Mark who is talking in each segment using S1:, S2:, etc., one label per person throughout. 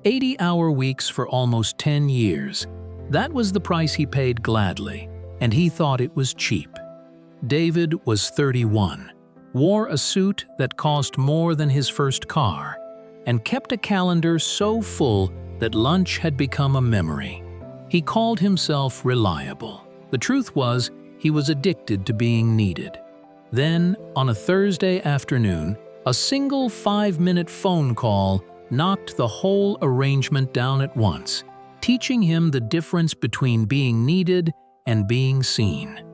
S1: 80-hour weeks for almost 10 years. That was the price he paid gladly, and he thought it was cheap. David was 31, wore a suit that cost more than his first car, and kept a calendar so full that lunch had become a memory. He called himself reliable. The truth was, he was addicted to being needed. Then, on a Thursday afternoon, a single 5-minute phone call knocked the whole arrangement down at once, teaching him the difference between being needed and being seen.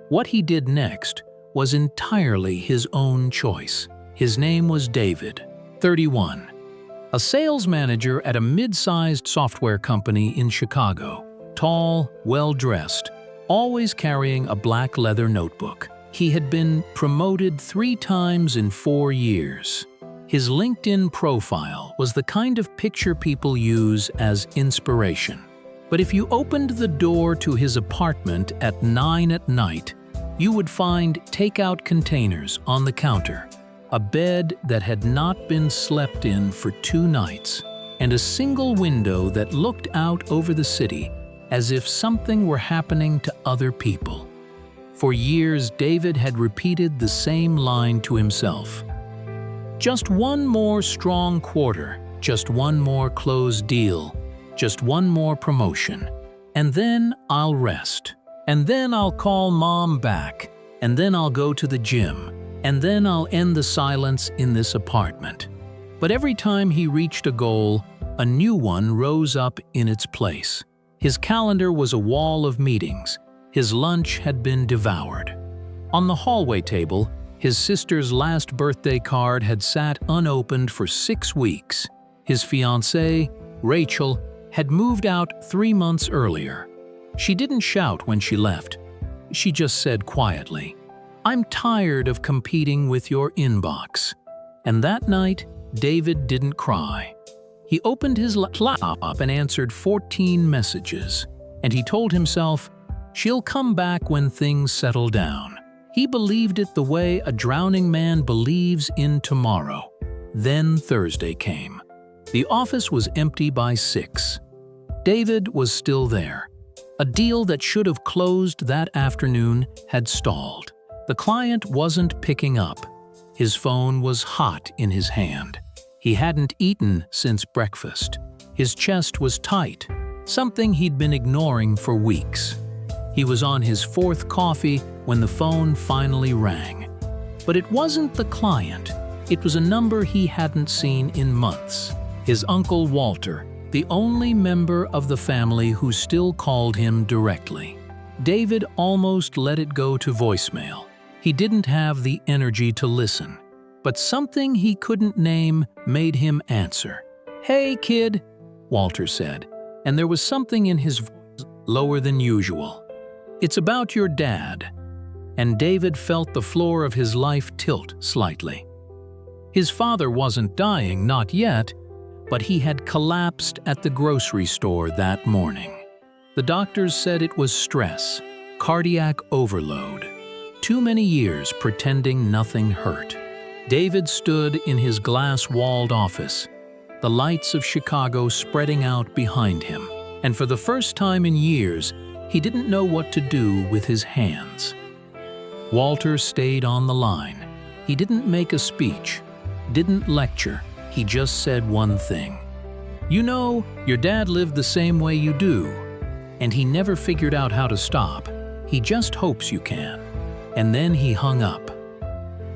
S1: What he did next was entirely his own choice. His name was David, 31, a sales manager at a mid-sized software company in Chicago, tall, well-dressed, always carrying a black leather notebook. He had been promoted 3 times in 4 years. His LinkedIn profile was the kind of picture people use as inspiration. But if you opened the door to his apartment at 9 at night, you would find takeout containers on the counter, a bed that had not been slept in for 2 nights, and a single window that looked out over the city as if something were happening to other people. For years, David had repeated the same line to himself. Just one more strong quarter, just one more closed deal, just one more promotion, and then I'll rest. And then I'll call mom back, and then I'll go to the gym, and then I'll end the silence in this apartment. But every time he reached a goal, a new one rose up in its place. His calendar was a wall of meetings. His lunch had been devoured. On the hallway table, his sister's last birthday card had sat unopened for 6 weeks. His fiancée, Rachel, had moved out 3 months earlier. She didn't shout when she left. She just said quietly, "I'm tired of competing with your inbox." And that night, David didn't cry. He opened his laptop and answered 14 messages, and he told himself, she'll come back when things settle down. He believed it the way a drowning man believes in tomorrow. Then Thursday came. The office was empty by 6. David was still there. A deal that should have closed that afternoon had stalled. The client wasn't picking up. His phone was hot in his hand. He hadn't eaten since breakfast. His chest was tight, something he'd been ignoring for weeks. He was on his 4th coffee when the phone finally rang. But it wasn't the client. It was a number he hadn't seen in months. His uncle Walter, the only member of the family who still called him directly. David almost let it go to voicemail. He didn't have the energy to listen, but something he couldn't name made him answer. "Hey, kid," Walter said, and there was something in his voice lower than usual. "It's about your dad." And David felt the floor of his life tilt slightly. His father wasn't dying, not yet, but he had collapsed at the grocery store that morning. The doctors said it was stress, cardiac overload. Too many years pretending nothing hurt. David stood in his glass-walled office, the lights of Chicago spreading out behind him, and for the first time in years, he didn't know what to do with his hands. Walter stayed on the line. He didn't make a speech, didn't lecture. He just said one thing. "You know, your dad lived the same way you do, and he never figured out how to stop. He just hopes you can." And then he hung up.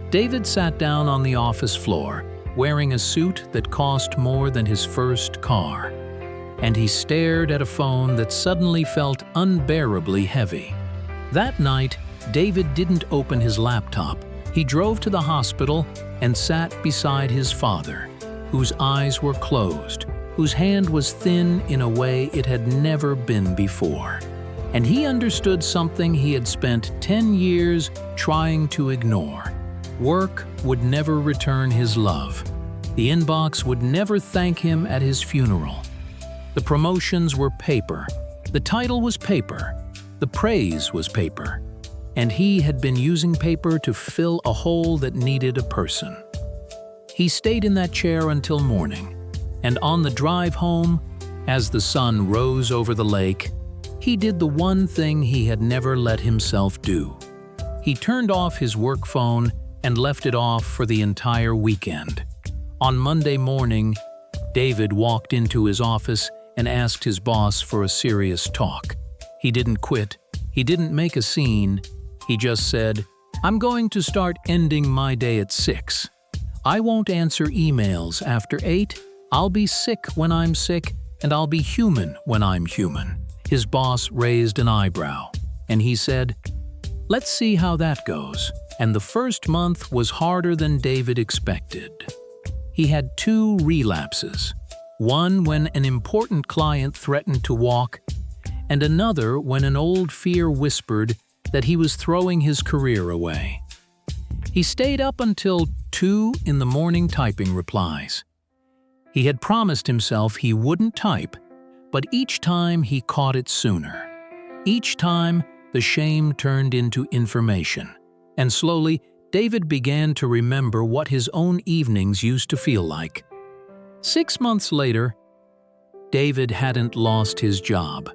S1: David sat down on the office floor, wearing a suit that cost more than his first car. And he stared at a phone that suddenly felt unbearably heavy. That night, David didn't open his laptop. He drove to the hospital and sat beside his father, whose eyes were closed, whose hand was thin in a way it had never been before. And he understood something he had spent 10 years trying to ignore. Work would never return his love. The inbox would never thank him at his funeral. The promotions were paper. The title was paper. The praise was paper. And he had been using paper to fill a hole that needed a person. He stayed in that chair until morning, And on the drive home, as the sun rose over the lake, he did the one thing he had never let himself do. He turned off his work phone and left it off for the entire weekend. On Monday morning, David walked into his office and asked his boss for a serious talk. He didn't quit. He didn't make a scene. He just said, "I'm going to start ending my day at 6. I won't answer emails after 8. I'll be sick when I'm sick, and I'll be human when I'm human." His boss raised an eyebrow, and he said, "Let's see how that goes." And the first month was harder than David expected. He had 2 relapses, one when an important client threatened to walk, and another when an old fear whispered that he was throwing his career away. He stayed up until 2 in the morning typing replies. He had promised himself he wouldn't type, but each time he caught it sooner. Each time, the shame turned into information. And slowly, David began to remember what his own evenings used to feel like. 6 months later, David hadn't lost his job.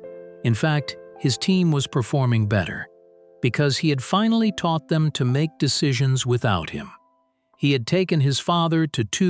S1: In fact, his team was performing better, because he had finally taught them to make decisions without him. He had taken his father to 2